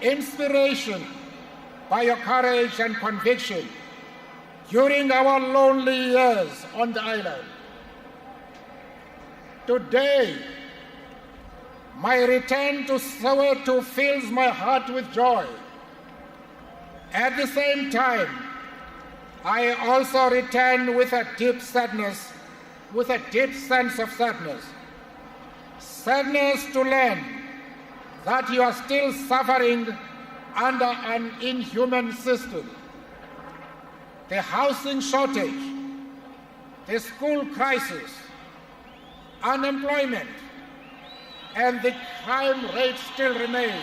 Inspiration by your courage and conviction during our lonely years on the island. Today, my return to Soweto fills my heart with joy. At the same time, I also return with a deep sadness, with a deep sense of sadness. Sadness to learn that you are still suffering under an inhuman system. The housing shortage, the school crisis, unemployment, and the crime rate still remain.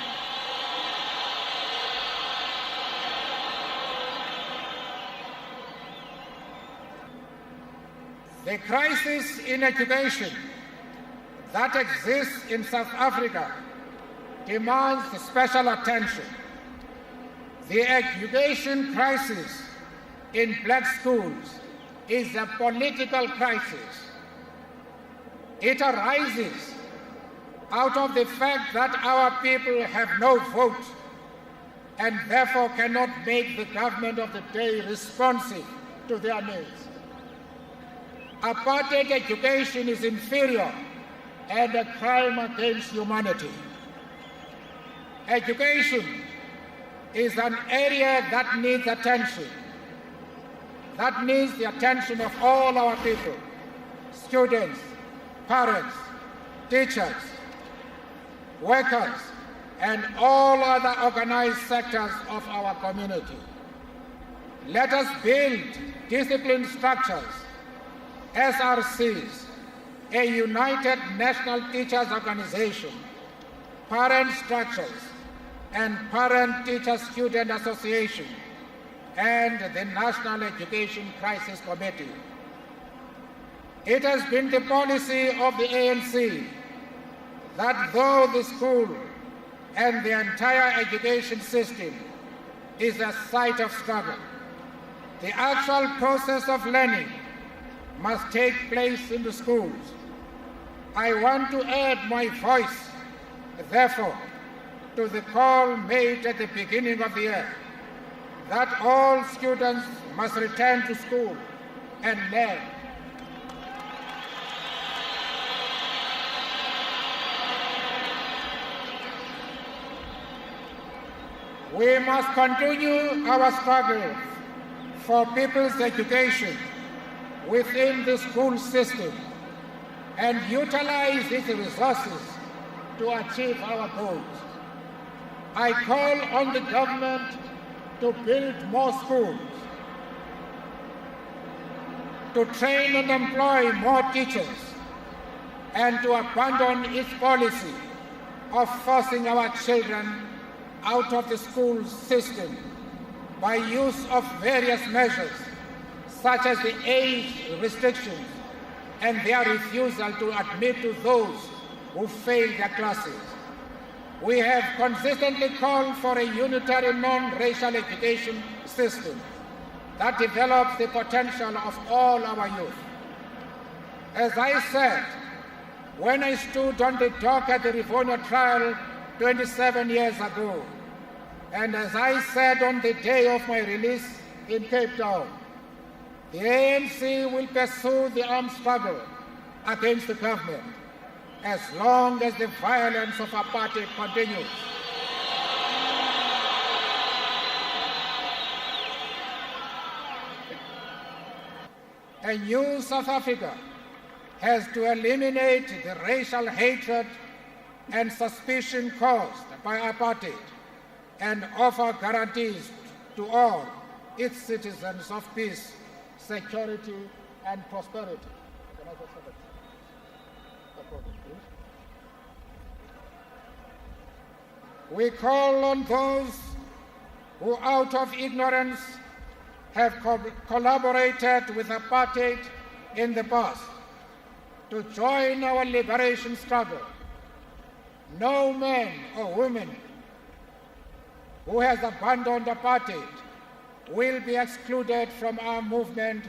The crisis in education that exists in South Africa demands special attention. The education crisis in black schools is a political crisis. It arises out of the fact that our people have no vote and therefore cannot make the government of the day responsive to their needs. Apartheid education is inferior and a crime against humanity. Education is an area that needs attention, that needs the attention of all our people, students, parents, teachers, workers, and all other organized sectors of our community. Let us build discipline structures, SRCs, a united national teachers organization, parent structures, and parent-teacher-student association, and the National Education Crisis Committee. It has been the policy of the ANC that though the school and the entire education system is a site of struggle, the actual process of learning must take place in the schools. I want to add my voice, therefore, to the call made at the beginning of the year that all students must return to school and learn. We must continue our struggle for people's education within the school system and utilize its resources to achieve our goals. I call on the government to build more schools, to train and employ more teachers, and to abandon its policy of forcing our children out of the school system by use of various measures, such as the age restrictions and their refusal to admit to those who fail their classes. We have consistently called for a unitary non-racial education system that develops the potential of all our youth. As I said when I stood on the dock at the Rivonia trial 27 years ago, and as I said on the day of my release in Cape Town, the ANC will pursue the armed struggle against the government as long as the violence of apartheid continues. A new South Africa has to eliminate the racial hatred and suspicion caused by apartheid and offer guarantees to all its citizens of peace, security, and prosperity. Can I just have a photo, please? We call on those who, out of ignorance, have collaborated with apartheid in the past to join our liberation struggle. No man or woman who has abandoned apartheid will be excluded from our movement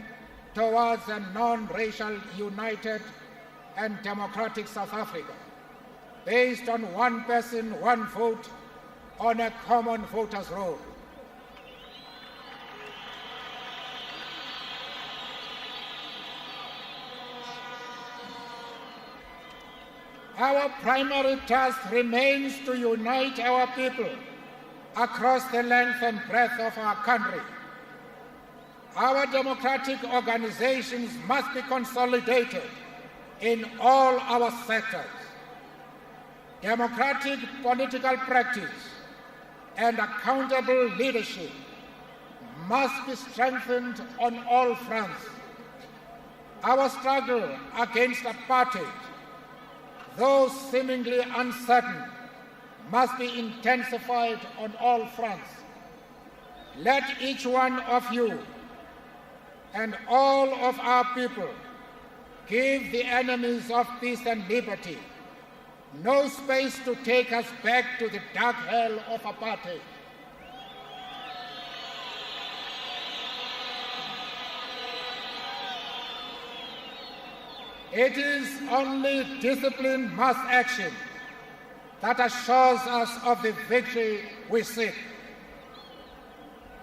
towards a non-racial, united, and democratic South Africa, based on one person, one vote, on a common voters' roll. Our primary task remains to unite our people across the length and breadth of our country. Our democratic organizations must be consolidated in all our sectors. Democratic political practice and accountable leadership must be strengthened on all fronts. Our struggle against apartheid, though seemingly uncertain, must be intensified on all fronts. Let each one of you and all of our people give the enemies of peace and liberty no space to take us back to the dark hell of apartheid. It is only disciplined mass action that assures us of the victory we seek.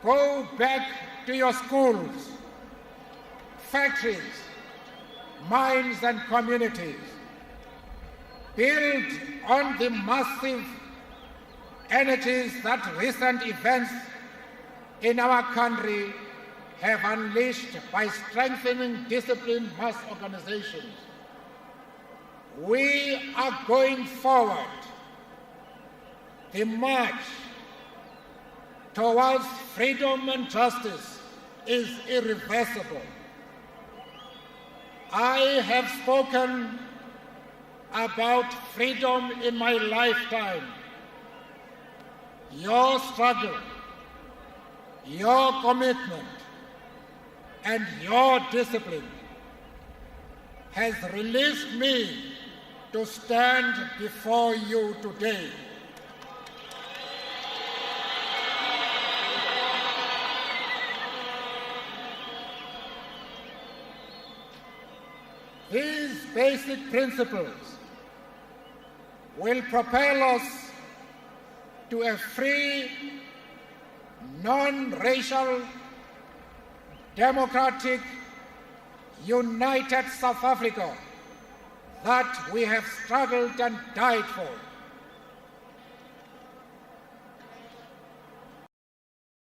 Go back to your schools, factories, mines and communities. Build on the massive energies that recent events in our country have unleashed by strengthening disciplined mass organizations. We are going forward. The march towards freedom and justice is irreversible. I have spoken about freedom in my lifetime. Your struggle, your commitment, and your discipline has released me to stand before you today. These basic principles will propel us to a free, non-racial, democratic, united South Africa that we have struggled and died for.